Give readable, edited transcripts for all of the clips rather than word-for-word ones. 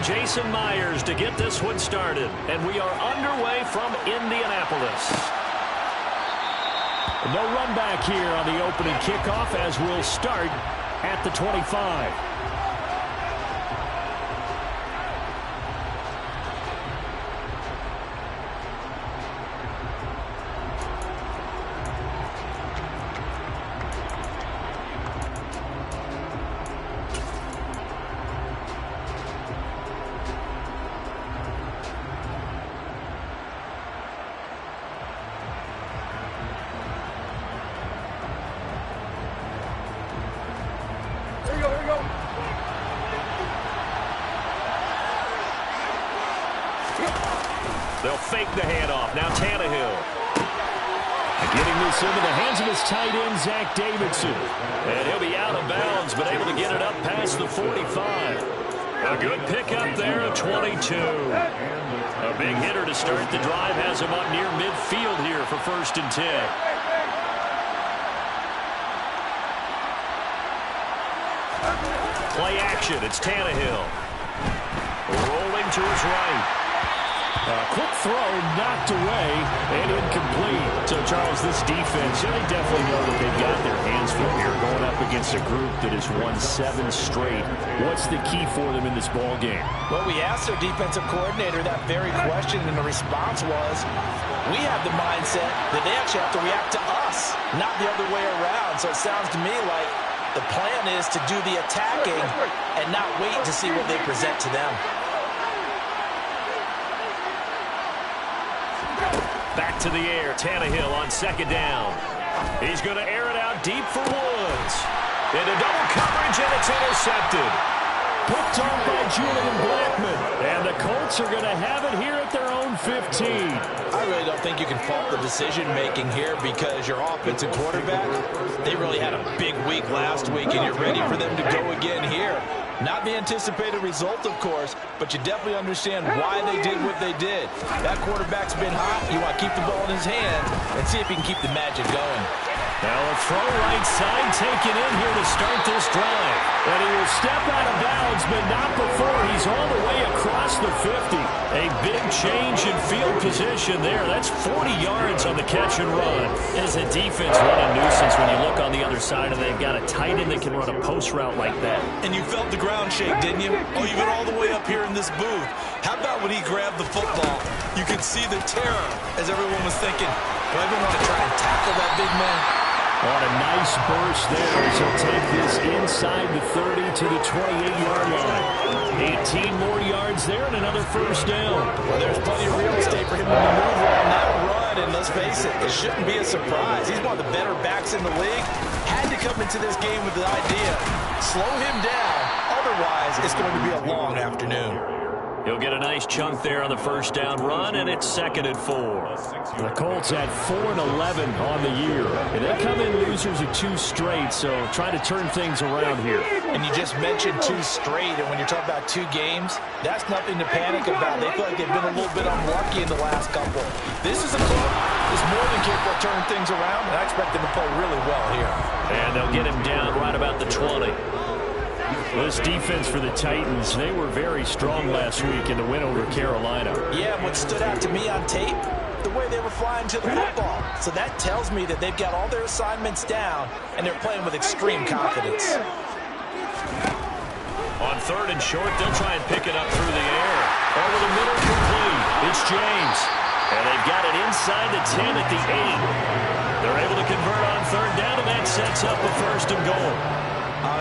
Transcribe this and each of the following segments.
Jason Myers to get this one started. And we are underway from Indianapolis. No run back here on the opening kickoff as we'll start at the 25. They'll fake the handoff. Now Tannehill. Getting this into the hands of his tight end, Zach Davidson. And he'll be out of bounds, but able to get it up past the 45. A good pickup there at 22. A big hitter to start the drive. Has him up near midfield here for 1st and 10. Play action. It's Tannehill. Rolling to his right. Quick throw, knocked away, and incomplete. So, Charles, this defense, they definitely know that they've got their hands full here going up against a group that has won 7 straight. What's the key for them in this ball game? Well, we asked their defensive coordinator that very question, and the response was, we have the mindset that they actually have to react to us, not the other way around. So it sounds to me like the plan is to do the attacking and not wait to see what they present to them. Back to the air. Tannehill on 2nd down. He's going to air it out deep for Woods. Into double coverage, and it's intercepted. Picked off by Julian Blackmon. And the Colts are going to have it here at their own 15. I really don't think you can fault the decision-making here because your offensive quarterback, they really had a big week last week, and you're ready for them to go again here. Not the anticipated result, of course, but you definitely understand why they did what they did. That quarterback's been hot. You want to keep the ball in his hands and see if he can keep the magic going. Now a throw right side taken in here to start this drive. And he will step out of bounds, but not before he's all the way across the 50. A big change in field position there. That's 40 yards on the catch and run. As a defense, what a nuisance when you look on the other side and they've got a tight end that can run a post route like that. And you felt the ground shake, didn't you? Oh, you've been all the way up here in this booth. How about when he grabbed the football? You could see the terror as everyone was thinking, do I even want to try and tackle that big man? On a nice burst there as he'll take this inside the 30 to the 28-yard line. 18 more yards there and another 1st down. Well, there's plenty of real estate for him to maneuver on that run, and let's face it, it shouldn't be a surprise. He's one of the better backs in the league. Had to come into this game with the idea, slow him down, otherwise it's going to be a long afternoon. He'll get a nice chunk there on the 1st down run, and it's 2nd and 4. The Colts had 4-11 on the year, and they come in losers of 2 straight, so try to turn things around here. And you just mentioned 2 straight, and when you're talking about 2 games, that's nothing to panic about. They feel like they've been a little bit unlucky in the last couple. This is a club that's more than capable of turning things around, and I expect them to play really well here. And they'll get him down right about the 20. This defense for the Titans, they were very strong last week in the win over Carolina. Yeah, what stood out to me on tape, the way they were flying to the football. So that tells me that they've got all their assignments down, and they're playing with extreme confidence. On 3rd and short, they'll try and pick it up through the air. Over the middle, complete. It's James. And they've got it inside the 10 at the 8. They're able to convert on 3rd down, and that sets up a 1st and goal.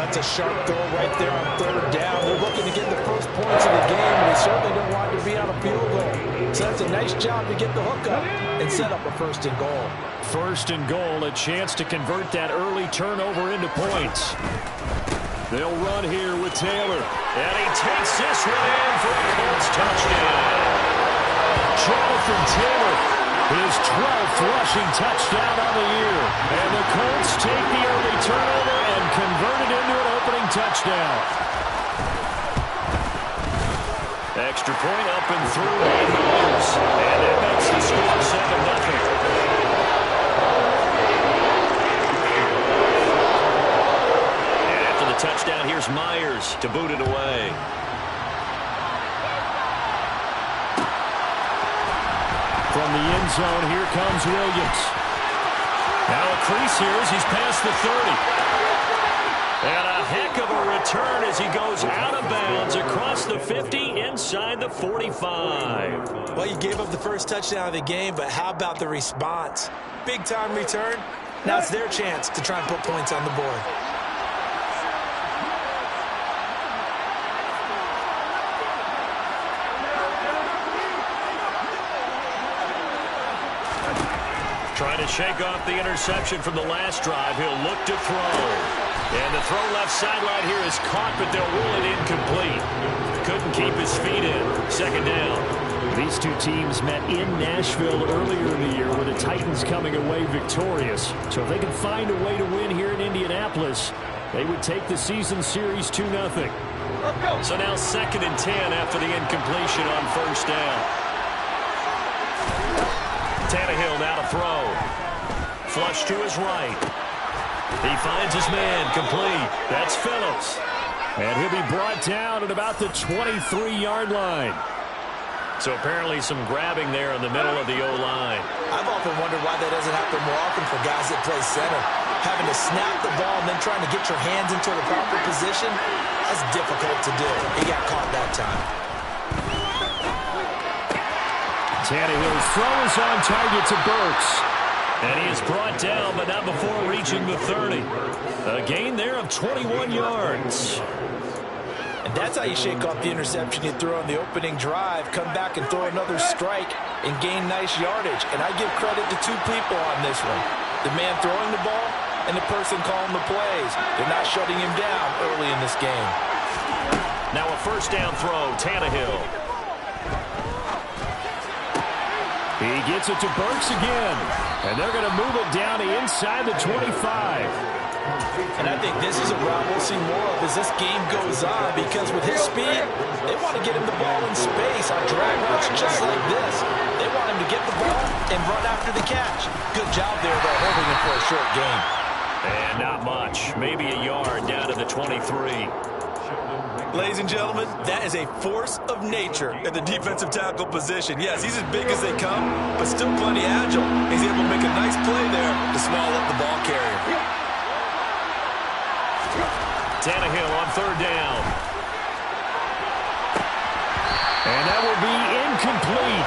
That's a sharp throw right there on 3rd down. They're looking to get the first points of the game, and they certainly don't want to be on a field goal. So that's a nice job to get the hook up and set up a 1st and goal. 1st and goal, a chance to convert that early turnover into points. They'll run here with Taylor. And he takes this one in for a Colts touchdown. Jonathan Taylor, his 12th rushing touchdown on the year. And the Colts take the early turnover and convert it into an opening touchdown. Extra point up and through. And that makes the score 7-0. Touchdown, here's Myers to boot it away. from the end zone. Here comes Williams. Now a crease here as he's past the 30. And a heck of a return as he goes out of bounds across the 50 inside the 45. Well, you gave up the first touchdown of the game, but how about the response? Big-time return. Now it's their chance to try and put points on the board. Trying to shake off the interception from the last drive. He'll look to throw. And the throw left sideline here is caught, but they'll rule it incomplete. Couldn't keep his feet in. Second down. These two teams met in Nashville earlier in the year with the Titans coming away victorious. So if they can find a way to win here in Indianapolis, they would take the season series 2-0. So now 2nd and 10 after the incompletion on first down. Tannehill now to throw. Flush to his right. He finds his man complete. That's Phillips. And he'll be brought down at about the 23-yard line. So apparently some grabbing there in the middle of the O-line. I've often wondered why that doesn't happen more often for guys that play center. Having to snap the ball and then trying to get your hands into the proper position, that's difficult to do. He got caught that time. Tannehill's throw is on target to Burks. And he is brought down, but not before reaching the 30. A gain there of 21 yards. And that's how you shake off the interception you threw on the opening drive. Come back and throw another strike and gain nice yardage. And I give credit to two people on this one. The man throwing the ball and the person calling the plays. They're not shutting him down early in this game. Now a first down throw, Tannehill. He gets it to Burks again. And they're going to move it down to inside the 25. And I think this is a route we'll see more of as this game goes on, because with his speed, they want to get him the ball in space on drag routes just like this. They want him to get the ball and run after the catch. Good job there, though, holding him for a short gain. And not much. Maybe a yard down to the 23. Ladies and gentlemen, that is a force of nature at the defensive tackle position. Yes, he's as big as they come, but still plenty agile. He's able to make a nice play there to swallow up the ball carrier. Tannehill on third down. And that will be incomplete.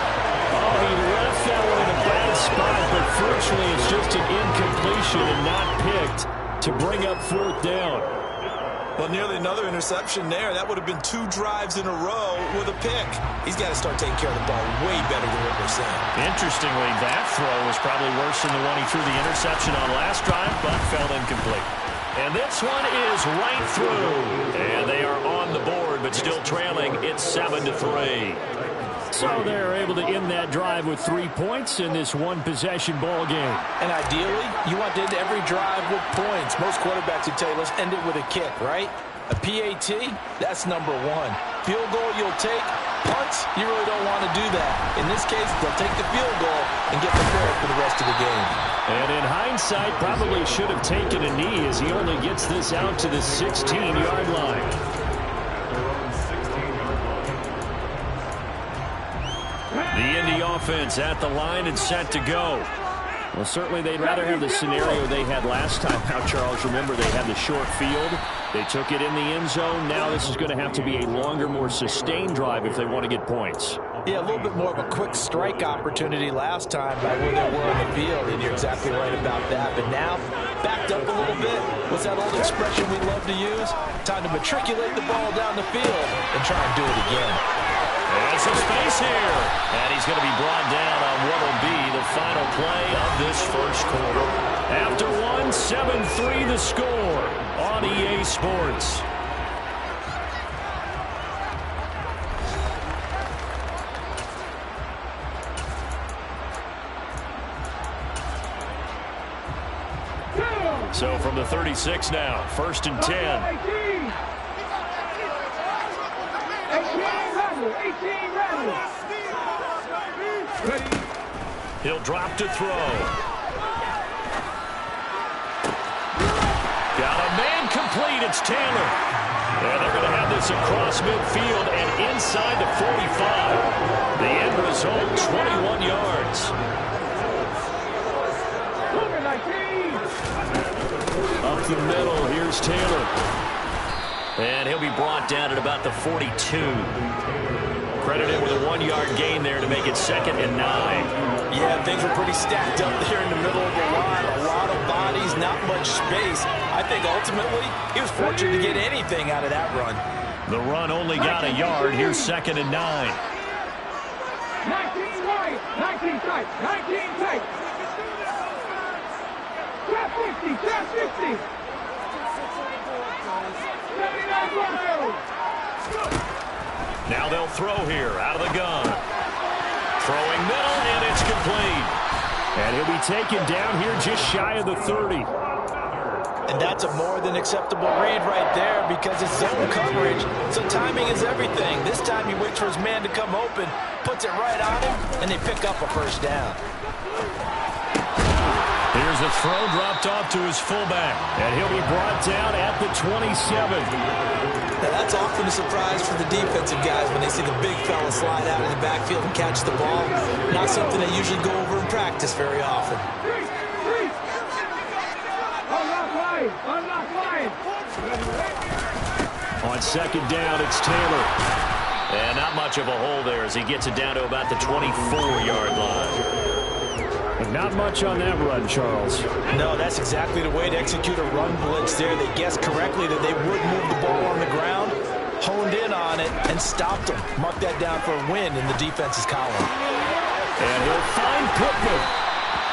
Oh, he left that one in a bad spot, but fortunately it's just an incompletion and not picked to bring up fourth down. Well, nearly another interception there. That would have been 2 drives in a row with a pick. He's got to start taking care of the ball way better than what we're saying. Interestingly, that throw was probably worse than the one he threw the interception on last drive, but fell incomplete. And this one is right through. And they are on the board, but still trailing. It's 7-3. So they're able to end that drive with 3 points in this one-possession ball game. And ideally, you want to end every drive with points. Most quarterbacks would tell you, let's end it with a kick, right? A PAT, that's number 1. Field goal you'll take. Punts, you really don't want to do that. In this case, they'll take the field goal and get prepared for the rest of the game. And in hindsight, probably should have taken a knee as he only gets this out to the 16-yard line. The Indy offense at the line and set to go. Well, certainly they'd rather have the scenario they had last time out, Charles. Remember, they had the short field. They took it in the end zone. Now this is going to have to be a longer, more sustained drive if they want to get points. Yeah, a little bit more of a quick strike opportunity last time by where they were on the field, and you're exactly right about that. But now, backed up a little bit. What's that old expression we love to use? Time to matriculate the ball down the field and try and do it again. There's some space here. And he's going to be brought down on what will be the final play of this first quarter. After 7-3 the score on EA Sports. So from the 36 now, 1st and 10. 18 He'll drop to throw. Got a man complete. It's Taylor. And they're going to have this across midfield and inside the 45. The end result. brings home 21 yards. Up the middle, here's Taylor. And he'll be brought down at about the 42. Credited with a 1-yard gain there to make it 2nd and 9. Yeah, things were pretty stacked up there in the middle of the line. A lot of bodies, not much space. I think ultimately he was fortunate to get anything out of that run. The run only got a yard. Here's 2nd and 9. 19 right, 19 tight, 19 tight. Trap 50, trap 50. 79 miles. Now they'll throw here out of the gun. Throwing middle, and it's complete. And he'll be taken down here just shy of the 30. And that's a more than acceptable read right there because it's zone coverage, so timing is everything. This time he waits for his man to come open, puts it right on him, and they pick up a first down. Here's a throw dropped off to his fullback, and he'll be brought down at the 27. Now that's often a surprise for the defensive guys when they see the big fella slide out in the backfield and catch the ball. Not something they usually go over in practice very often. On 2nd down, it's Taylor. And not much of a hole there as he gets it down to about the 24-yard line. Not much on that run, Charles. No, that's exactly the way to execute a run blitz there. They guessed correctly that they would move the ball on the ground, honed in on it, and stopped them. Mark that down for a win in the defense's column. And he'll find Pittman.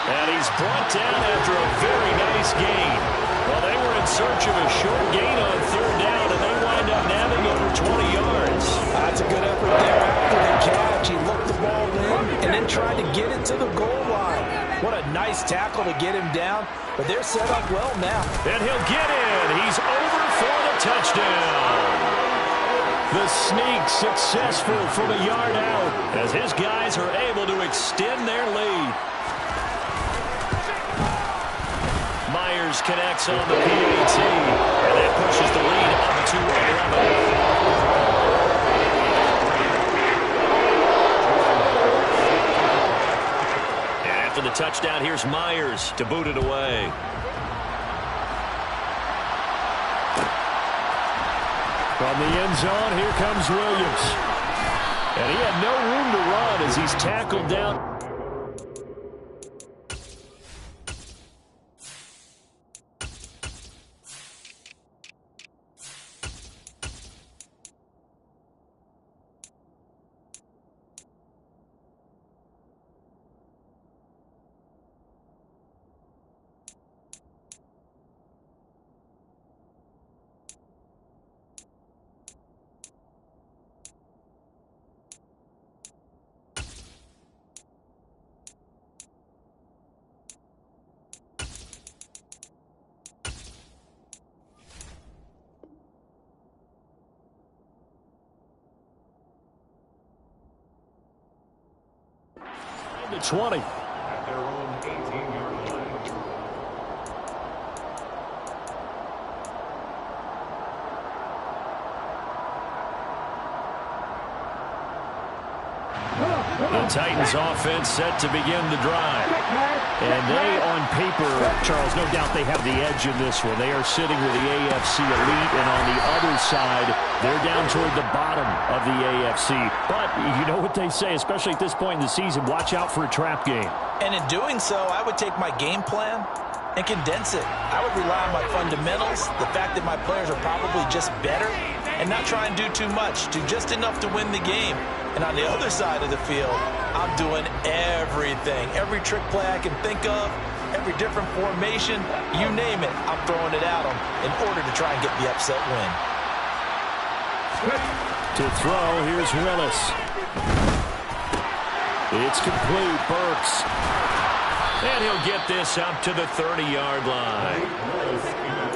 And he's brought down after a very nice gain. Well, they were in search of a short gain on 3rd down, and they wind up nabbing over 20 yards. That's a good effort there after the catch. He looked the ball in and then tried to get it to the goal line. What a nice tackle to get him down, but they're set up well now. And he'll get in. He's over for the touchdown. The sneak successful from a yard out as his guys are able to extend their lead. Myers connects on the PAT, and that pushes the lead up to 11. And after the touchdown, here's Myers to boot it away. From the end zone, here comes Williams. And he had no room to run as he's tackled down. To 20. The Titans offense set to begin the drive. And they, on paper, Charles, no doubt they have the edge in this one. They are sitting with the AFC elite, and on the other side, they're down toward the bottom of the AFC. But you know what they say, especially at this point in the season, watch out for a trap game. And in doing so, I would take my game plan and condense it. I would rely on my fundamentals, the fact that my players are probably just better, and not try and do too much, do just enough to win the game. And on the other side of the field, I'm doing everything. Every trick play I can think of, every different formation, you name it, I'm throwing it at them in order to try and get the upset win. To throw, here's Willis. It's complete, Burks. And he'll get this up to the 30-yard line.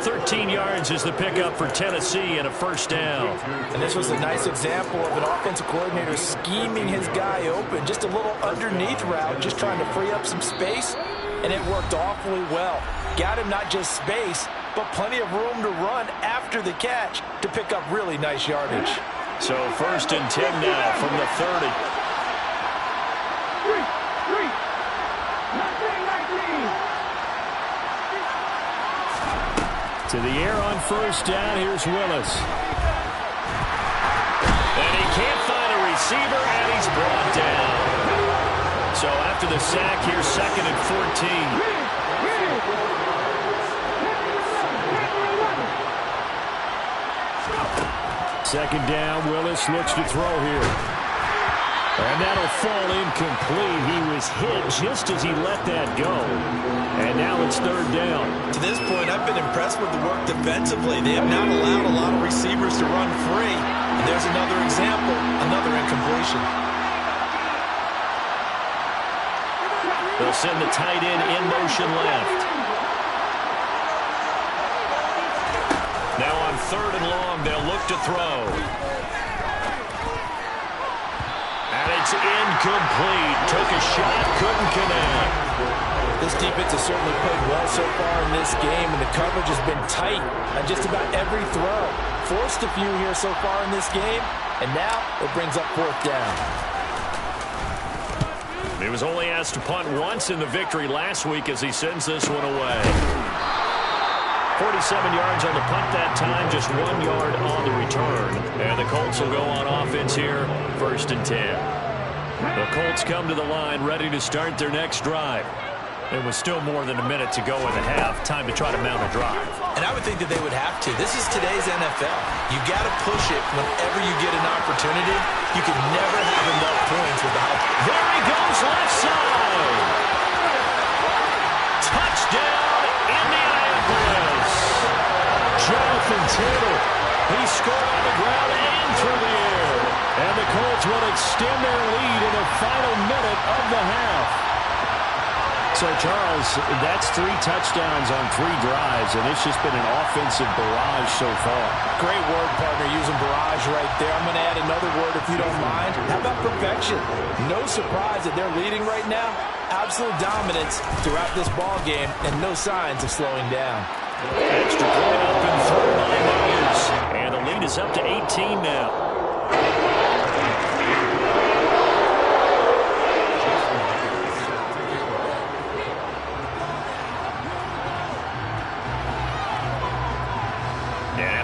13 yards is the pickup for Tennessee and a first down. And this was a nice example of an offensive coordinator scheming his guy open. Just a little underneath route, just trying to free up some space, and it worked awfully well. Got him not just space, but plenty of room to run after the catch to pick up really nice yardage. So 1st and 10 now from the 30. the air on first down. Here's Willis. And he can't find a receiver, and he's brought down. So after the sack, here's 2nd and 14. Second down, Willis looks to throw here. And that'll fall incomplete. He was hit just as he let that go. And now it's 3rd down. To this point, I've been impressed with the work defensively. They have not allowed a lot of receivers to run free. And there's another example, another incompletion. They'll send the tight end in motion left. Now on 3rd and long, they'll look to throw. And it's incomplete. Took a shot, couldn't connect. This defense has certainly played well so far in this game, and the coverage has been tight on just about every throw. Forced a few here so far in this game, and now it brings up 4th down. He was only asked to punt once in the victory last week as he sends this one away. 47 yards on the punt that time, just 1 yard on the return. And the Colts will go on offense here, 1st and 10. The Colts come to the line ready to start their next drive. There was still more than a minute to go in the half. Time to try to mount a drive. And I would think that they would have to. This is today's NFL. You got to push it whenever you get an opportunity. You can never have enough points without. There he goes, left side. Touchdown, Indianapolis. Jonathan Taylor. He scored on the ground and through the air. And the Colts will extend their lead in the final minute of the half. So, Charles, that's 3 touchdowns on 3 drives, and it's just been an offensive barrage so far. Great word, partner, using barrage right there. I'm going to add another word if you don't mind. How about perfection? No surprise that they're leading right now. Absolute dominance throughout this ball game, and no signs of slowing down. Extra point up and through by Myers. And the lead is up to 18 now.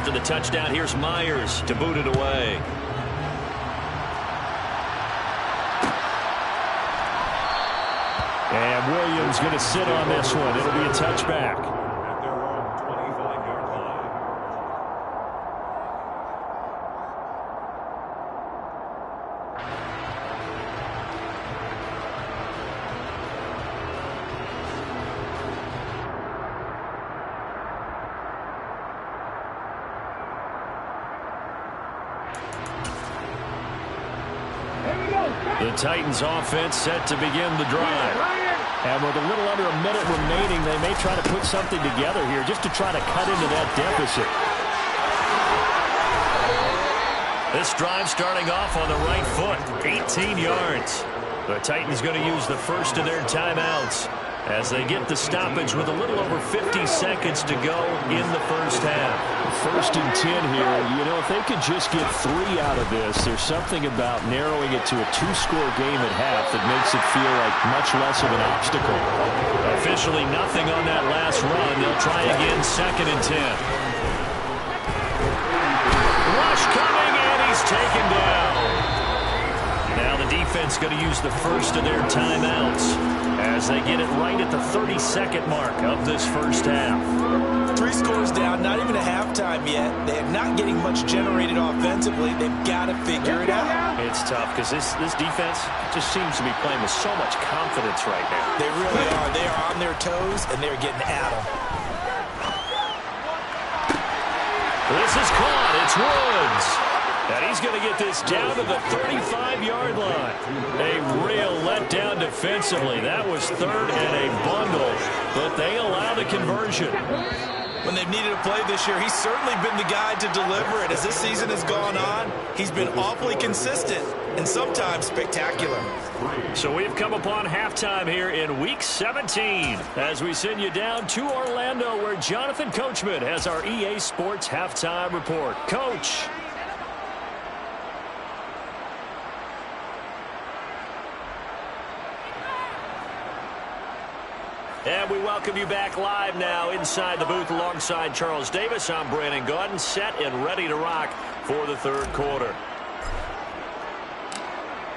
The touchdown, here's Myers to boot it away. And Williams going to sit on this one. It'll be a touchback. The Titans offense set to begin the drive. And with a little under a minute remaining, they may try to put something together here just to try to cut into that deficit. This drive starting off on the right foot, 18 yards. The Titans going to use the first of their timeouts as they get the stoppage with a little over 50 seconds to go in the first half. 1st and 10 here. You know, if they could just get 3 out of this, there's something about narrowing it to a 2-score game at half that makes it feel like much less of an obstacle. Officially nothing on that last run. They'll try again, 2nd and 10. Rush coming, and he's taken down. Now the defense going to use the first of their timeouts as they get it right at the 32nd mark of this first half. 3 scores down, not even a halftime yet. They're not getting much generated offensively. They've got to figure it out. It's tough because this defense just seems to be playing with so much confidence right now. They really are. They are on their toes, and they're getting at them. This is caught. It's Woods. And he's going to get this down to the 35-yard line. A real letdown defensively. That was 3rd and a bundle, but they allow the conversion. When they've needed a play this year, he's certainly been the guy to deliver it. As this season has gone on, he's been awfully consistent and sometimes spectacular. So we've come upon halftime here in Week 17 as we send you down to Orlando where Jonathan Coachman has our EA Sports Halftime Report. Coach. And we welcome you back live now inside the booth alongside Charles Davis. I'm Brandon Gaudin, set and ready to rock for the third quarter.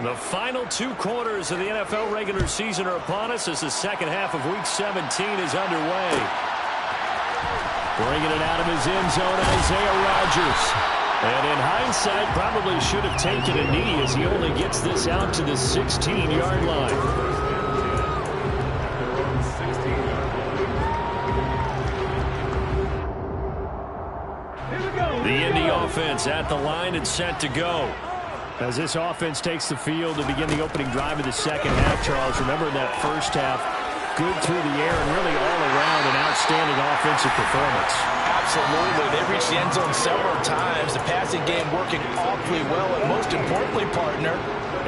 The final 2 quarters of the NFL regular season are upon us as the second half of Week 17 is underway. Bringing it out of his end zone, Isaiah Rodgers. And in hindsight, probably should have taken a knee as he only gets this out to the 16-yard line. The Indy offense at the line and set to go. As this offense takes the field to begin the opening drive of the second half, Charles, remember in that first half, good through the air and really all around an outstanding offensive performance. Absolutely. They reached the end zone several times. The passing game working awfully well, and most importantly, partner.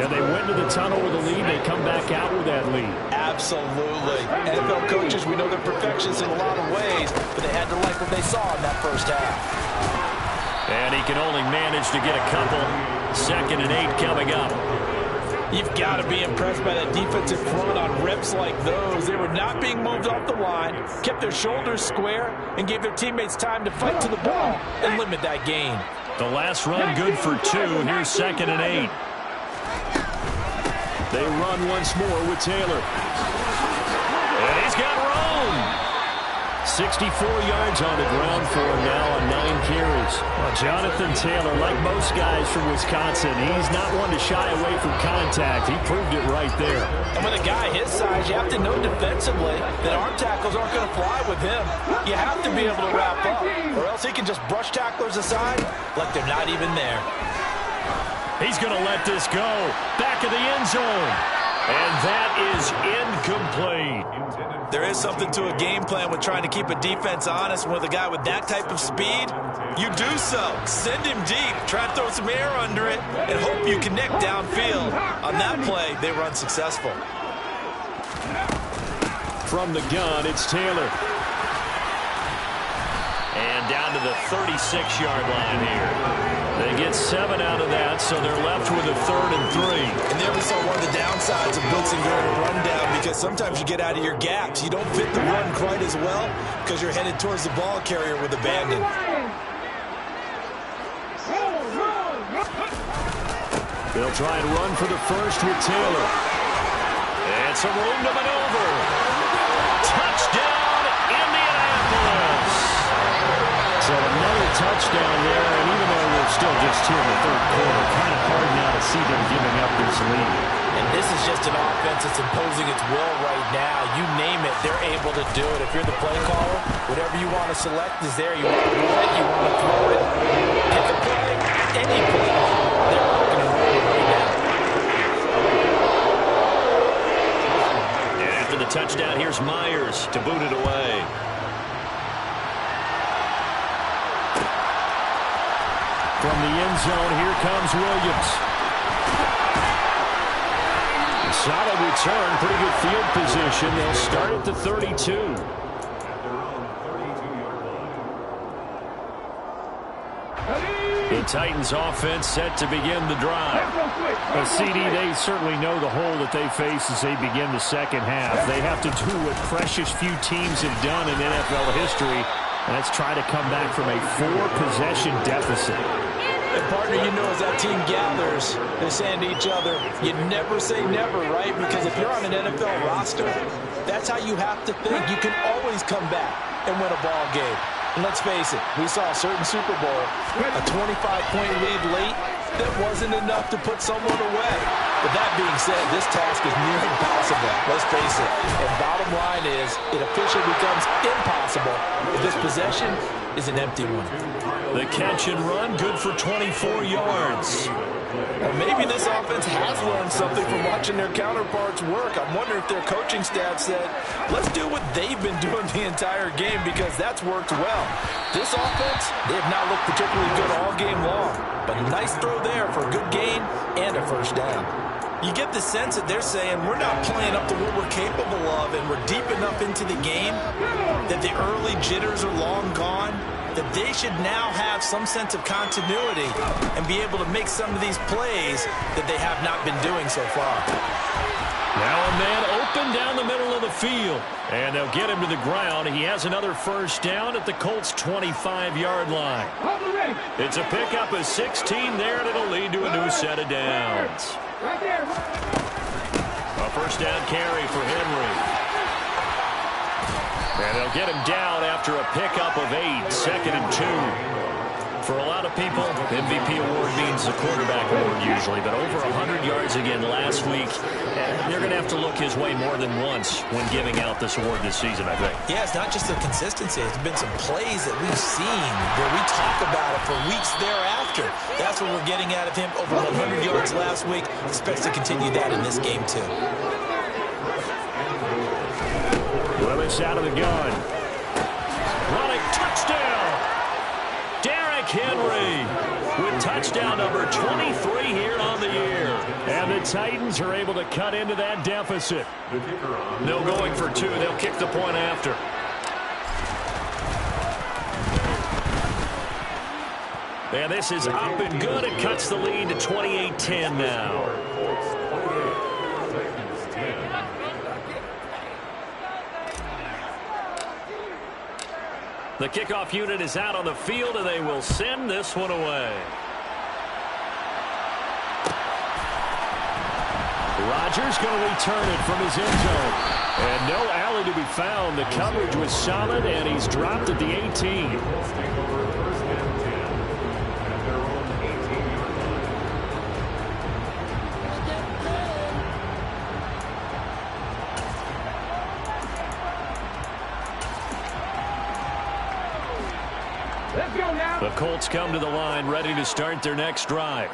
And they went to the tunnel with a lead. They come back out with that lead. Absolutely. NFL coaches, we know they're perfectionists in a lot of ways, but they had to like what they saw in that first half. And he can only manage to get a couple. 2nd and 8 coming up. You've got to be impressed by that defensive front on reps like those. They were not being moved off the line, kept their shoulders square, and gave their teammates time to fight to the ball and limit that gain. The last run good for 2. Here's 2nd and 8. They run once more with Taylor. And he's got room. 64 yards on the ground for him now on 9 carries. Well, Jonathan Taylor, like most guys from Wisconsin, he's not one to shy away from contact. He proved it right there. And with a guy his size, you have to know defensively that arm tackles aren't going to fly with him. You have to be able to wrap up, or else he can just brush tacklers aside like they're not even there. He's going to let this go. Back of the end zone. And that is incomplete. There is something to a game plan with trying to keep a defense honest. With a guy with that type of speed, you do so. Send him deep, try to throw some air under it, and hope you connect downfield. On that play, they run successful. From the gun, it's Taylor. And down to the 36-yard line here. They get 7 out of that, so they're left with a 3rd and 3. And there we saw one of the downsides of blitzing during a rundown, because sometimes you get out of your gaps. You don't fit the run quite as well because you're headed towards the ball carrier with abandon. They'll try and run for the first with Taylor. And some room to maneuver. Touchdown, Indianapolis. So another touchdown there, and even though we're still just here in the third quarter, kind of hard now to see them giving up this lead. And this is just an offense that's imposing its will right now. You name it, they're able to do it. If you're the play caller, whatever you want to select is there. You want to move it, you want to throw it. Pick a play, any play. They're rocking and rolling right now. And after the touchdown, here's Myers to boot it away. From the end zone, here comes Williams. Solid return, pretty good field position. They'll start at the 32. The Titans offense set to begin the drive. A CD, they certainly know the hole that they face as they begin the second half. They have to do what precious few teams have done in NFL history, and that's try to come back from a 4-possession deficit. And partner, you know, as that team gathers, they're saying to each other, you never say never, right? Because if you're on an NFL roster, that's how you have to think. You can always come back and win a ball game. And let's face it, we saw a certain Super Bowl, a 25-point lead late, that wasn't enough to put someone away. But that being said, this task is near impossible. Let's face it. And bottom line is, it officially becomes impossible if this possession is an empty one. The catch and run, good for 24 yards. Well, maybe this offense has learned something from watching their counterparts work. I'm wondering if their coaching staff said, let's do what they've been doing the entire game, because that's worked well. This offense, they have not looked particularly good all game long. But a nice throw there for a good gain and a first down. You get the sense that they're saying we're not playing up to what we're capable of, and we're deep enough into the game that the early jitters are long gone, that they should now have some sense of continuity and be able to make some of these plays that they have not been doing so far. Now a man open down the middle of the field. And they'll get him to the ground. He has another first down at the Colts' 25-yard line. It's a pickup of 16 there, and it'll lead to a new set of downs. A first down carry for Henry. And they'll get him down after a pickup of 8, 2nd and 2. For a lot of people, MVP award means the quarterback award usually, but over 100 yards again last week. They're going to have to look his way more than once when giving out this award this season, I think. Yeah, it's not just the consistency. It's been some plays that we've seen where we talk about it for weeks thereafter. That's what we're getting out of him. Over 100 yards last week. Expects to continue that in this game, too. Willis out of the gun. Running touchdown. Henry with touchdown number 23 here on the year. And the Titans are able to cut into that deficit. No going for 2. They'll kick the point after. And this is up and good. It cuts the lead to 28-10 now. The kickoff unit is out on the field, and they will send this one away. Rodgers going to return it from his end zone. And no alley to be found. The coverage was solid, and he's dropped at the 18. The Colts come to the line, ready to start their next drive.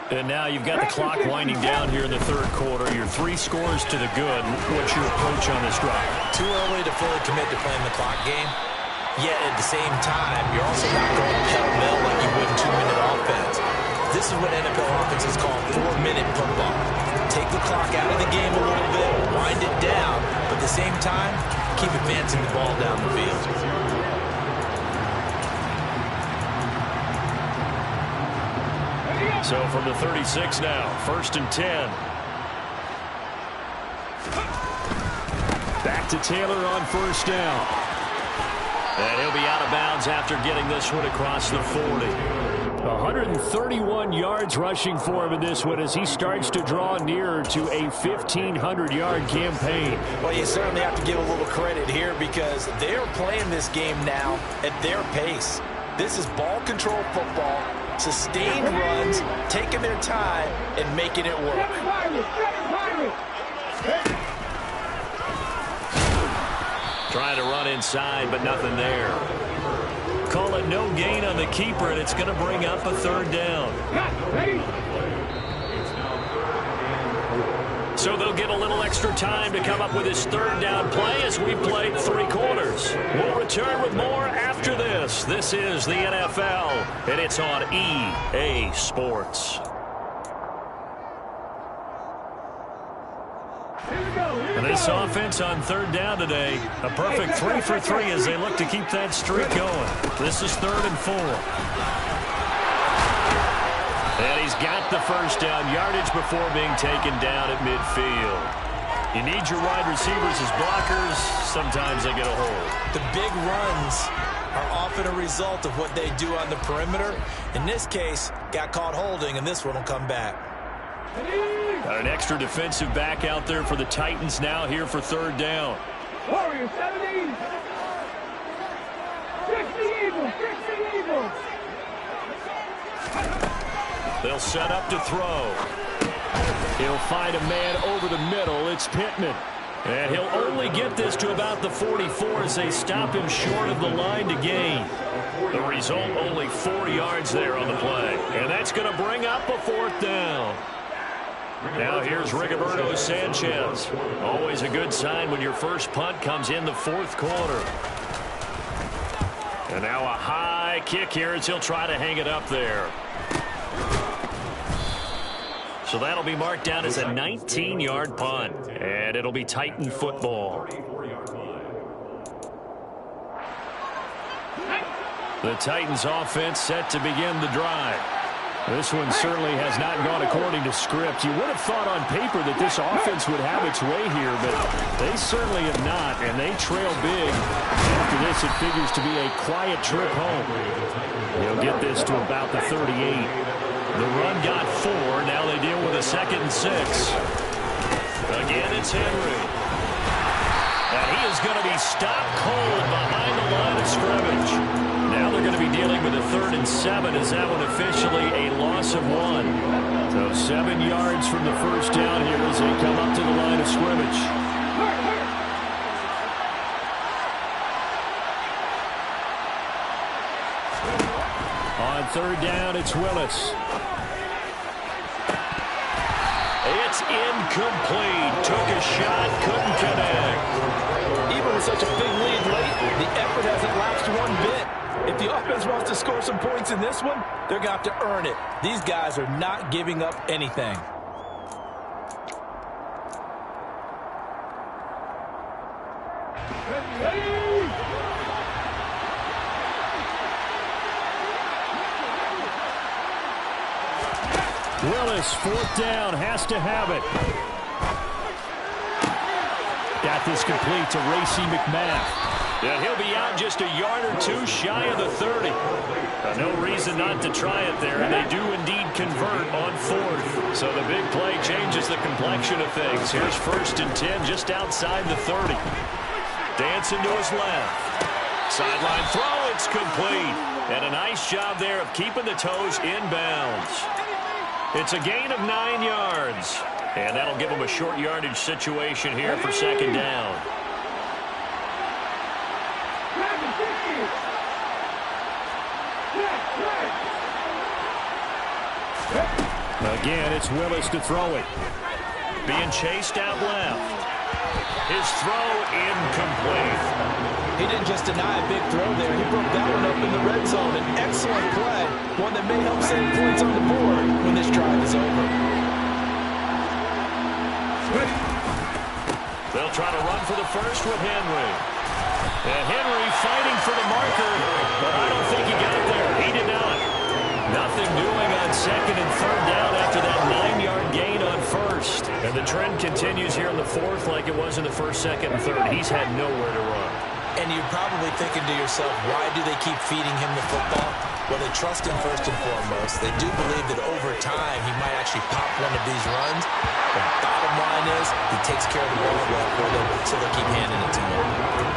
And now you've got the clock winding down here in the third quarter. You're 3 scores to the good. What's your approach on this drive? Too early to fully commit to playing the clock game. Yet at the same time, you're also not going pell-mell like you would in 2-minute offense. This is what NFL offenses call 4-minute football. Take the clock out of the game a little bit, wind it down, but at the same time, keep advancing the ball down the field. So from the 36 now, 1st and 10. Back to Taylor on first down. And he'll be out of bounds after getting this one across the 40. 131 yards rushing for him in this one as he starts to draw nearer to a 1,500-yard campaign. Well, you certainly have to give a little credit here because they're playing this game now at their pace. This is ball control football. Sustained runs, taking their time, and making it work. Trying to run inside, but nothing there. Call it no gain on the keeper, and it's going to bring up a 3rd down. So they'll get a little extra time to come up with his 3rd down play as we played 3 quarters. We'll return with more after this. This is the NFL, and it's on EA Sports. And this offense on 3rd down today, a perfect 3 for 3 as they look to keep that streak going. This is 3rd and 4. And he's got the first down yardage before being taken down at midfield. You need your wide receivers as blockers. Sometimes they get a hold. The big runs are often a result of what they do on the perimeter. In this case, got caught holding, and this one will come back. Got an extra defensive back out there for the Titans now here for 3rd down. Warriors 70. 60 Eagles, 60 Eagles. They'll set up to throw. He'll find a man over the middle. It's Pittman. And he'll only get this to about the 44 as they stop him short of the line to gain. The result, only 4 yards there on the play. And that's going to bring up a 4th down. Now here's Rigoberto Sanchez. Always a good sign when your first punt comes in the 4th quarter. And now a high kick here as he'll try to hang it up there. So that'll be marked down as a 19-yard punt. And it'll be Titan football. The Titans offense set to begin the drive. This one certainly has not gone according to script. You would have thought on paper that this offense would have its way here, but they certainly have not, and they trail big. After this, it figures to be a quiet trip home. They'll get this to about the 38. The run got 4. Now they deal with a 2nd and 6. Again, it's Henry. And he is going to be stopped cold behind the line of scrimmage. Now they're going to be dealing with a 3rd and 7. Is that one officially a loss of 1? So 7 yards from the first down here as they come up to the line of scrimmage. On 3rd down, it's Willis. It's incomplete. Took a shot, couldn't connect. Even with such a big lead late, the effort hasn't lapsed one bit. If the offense wants to score some points in this one, they're going to have to earn it. These guys are not giving up anything. Willis, 4th down, has to have it. Got this complete to Racey McMath. And he'll be out just a yard or 2 shy of the 30. No reason not to try it there, and they do indeed convert on 4th. So the big play changes the complexion of things. Here's 1st and 10 just outside the 30. Dancing to his left. Sideline throw, it's complete. And a nice job there of keeping the toes inbounds. It's a gain of 9 yards. And that'll give them a short yardage situation here for 2nd down. Again, it's Willis to throw it. Being chased out left. His throw incomplete. He didn't just deny a big throw there. He broke that one up in the red zone. An excellent play. One that may help save points on the board when this drive is over. They'll try to run for the first with Henry. And Henry fighting for the marker, but I don't think he got there. He did not. Nothing doing on 2nd and 3rd down after that 9-yard gain on 1st. And the trend continues here in the 4th like it was in the 1st, 2nd, and 3rd. He's had nowhere to run. And you're probably thinking to yourself, why do they keep feeding him the football? Well, they trust him first and foremost. They do believe that over time he might actually pop one of these runs. The bottom line is he takes care of the ball well for them, so they'll keep handing it to him.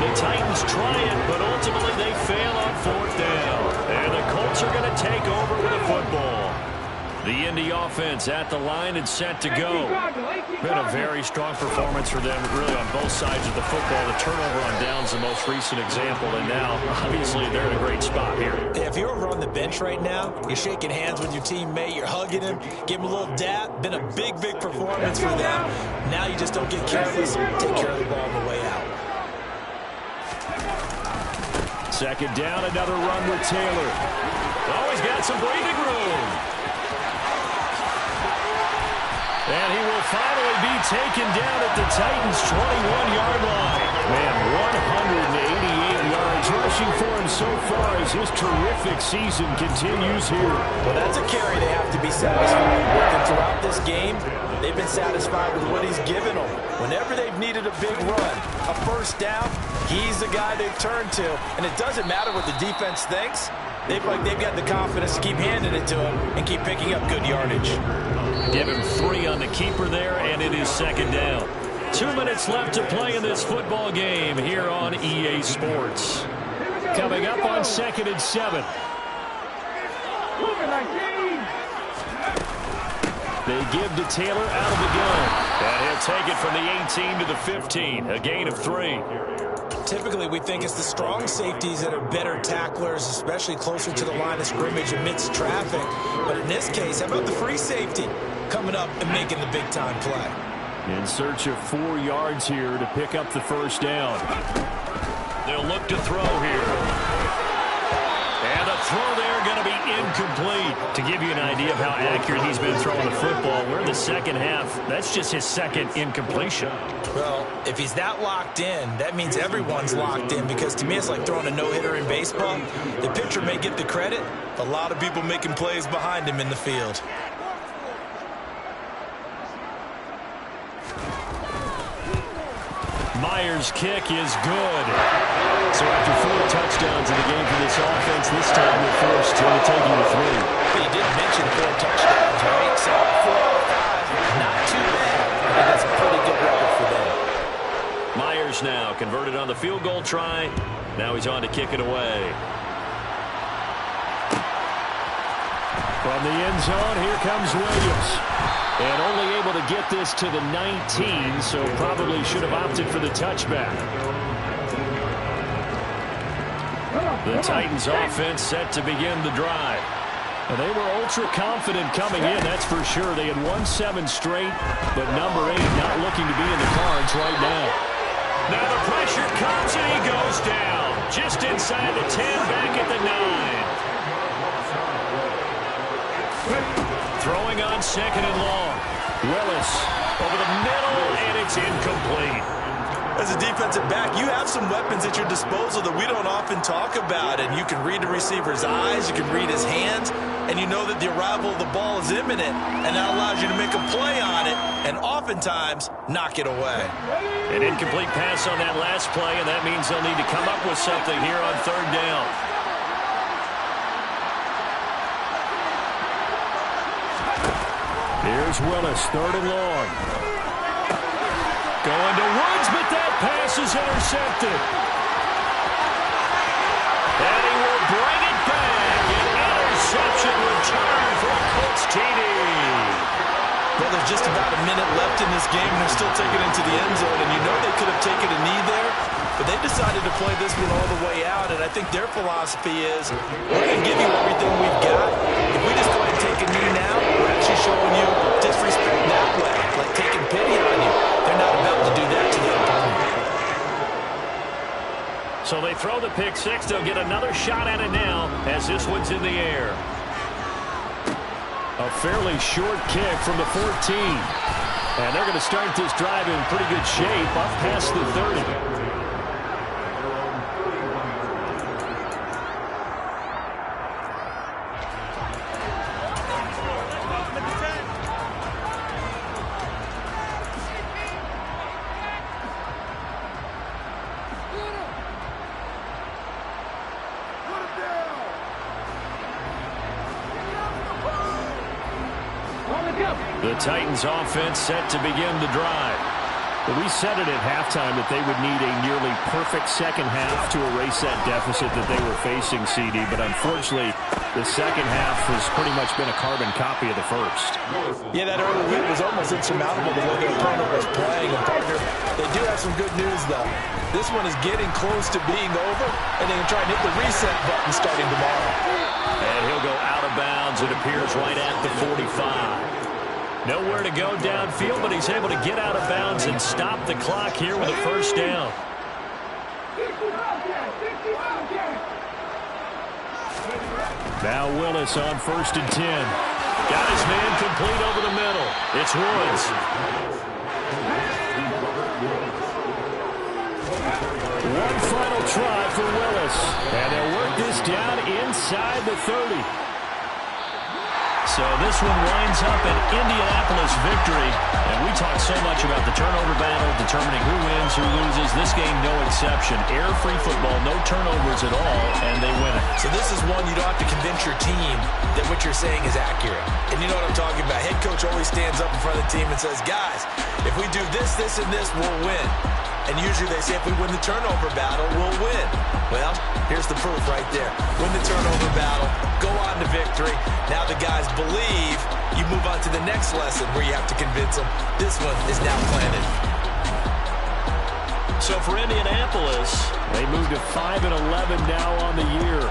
The Titans try it, but ultimately they fail on 4th down. And the Colts are going to take over with the football. The Indy offense at the line and set to go. Been a very strong performance for them, really, on both sides of the football. The turnover on downs, the most recent example, and now, obviously, they're in a great spot here. If you're over on the bench right now, you're shaking hands with your teammate, you're hugging him, give him a little dap. Been a big, big performance for them. Now you just don't get careless. Take care of the ball on the way out. 2nd down, another run with Taylor. Always got some breathing room. And he will finally be taken down at the Titans' 21-yard line. Man, 188 yards rushing for him so far as his terrific season continues here. Well, that's a carry they have to be satisfied with. And throughout this game, they've been satisfied with what he's given them. Whenever they've needed a big run, a 1st down, he's the guy they've turned to. And it doesn't matter what the defense thinks. They've got the confidence to keep handing it to him and keep picking up good yardage. Give him 3 on the keeper there, and it is 2nd down. 2 minutes left to play in this football game here on EA Sports. Coming up on 2nd and 7. They give to Taylor out of the gun. And he'll take it from the 18 to the 15, a gain of 3. Typically, we think it's the strong safeties that are better tacklers, especially closer to the line of scrimmage amidst traffic. But in this case, how about the free safety coming up and making the big-time play? In search of 4 yards here to pick up the 1st down. They'll look to throw here. And a throw there going to be incomplete. To give you an idea of how accurate he's been throwing the football, we're in the second half. That's just his second incompletion. Well, if he's that locked in, that means everyone's locked in, because to me it's like throwing a no-hitter in baseball. The pitcher may get the credit, a lot of people making plays behind him in the field. Myers' kick is good. So after 4 touchdowns in the game for this offense, this time they're forced to take him to 3. But you did mention 4 touchdowns, right? So 4 out of 5, not too bad. I think that's a pretty good record for them. Myers now converted on the field goal try. Now he's on to kick it away. From the end zone, here comes Williams. And only able to get this to the 19, so probably should have opted for the touchback. The Titans offense set to begin the drive. And they were ultra confident coming in, that's for sure. They had won 7 straight, but number 8 not looking to be in the cards right now. Now the pressure comes and he goes down. Just inside the 10, back at the 9. Throwing on 2nd and long. Willis over the middle, and it's incomplete. As a defensive back, you have some weapons at your disposal that we don't often talk about, and you can read the receiver's eyes, you can read his hands, and you know that the arrival of the ball is imminent, and that allows you to make a play on it, and oftentimes knock it away. An incomplete pass on that last play, and that means they'll need to come up with something here on 3rd down. Here's Willis, 3rd and long. Going to Woods, but that pass is intercepted. And he will bring it back. An interception return for a Colts TD. Well, there's just about a minute left in this game, and they're still taking it into the end zone. And you know they could have taken a knee there, but they decided to play this one all the way out. And I think their philosophy is, we're going to give you everything we've got. If we just go ahead and take a knee now, we're actually showing you disrespect that way, like taking pity on you. They're not about to do that to their opponent. So they throw the pick 6. They'll get another shot at it now as this one's in the air. A fairly short kick from the 14. And they're going to start this drive in pretty good shape up past the 30. The Titans offense set to begin the drive. But we said it at halftime that they would need a nearly perfect second half to erase that deficit that they were facing, CD. But unfortunately, the second half has pretty much been a carbon copy of the first. Yeah, that early lead was almost insurmountable the way their opponent was playing. And partner, they do have some good news, though. This one is getting close to being over, and they can try and hit the reset button starting tomorrow. And he'll go out of bounds. It appears right at the 45. Nowhere to go downfield, but he's able to get out of bounds and stop the clock here with a first down. Now Willis on 1st and 10. Got his man complete over the middle. It's Woods. One final try for Willis. And they'll work this down inside the 30. So this one winds up an Indianapolis victory. And we talk so much about the turnover battle, determining who wins, who loses. This game, no exception. Error-free football, no turnovers at all, and they win it. So this is one you don't have to convince your team that what you're saying is accurate. And you know what I'm talking about. Head coach always stands up in front of the team and says, guys, if we do this, this, and this, we'll win. And usually they say if we win the turnover battle, we'll win. Well, here's the proof right there. Win the turnover battle, go on to victory. Now the guys believe. You move on to the next lesson where you have to convince them. This one is now planted. So for Indianapolis, they move to 5-11 now on the year.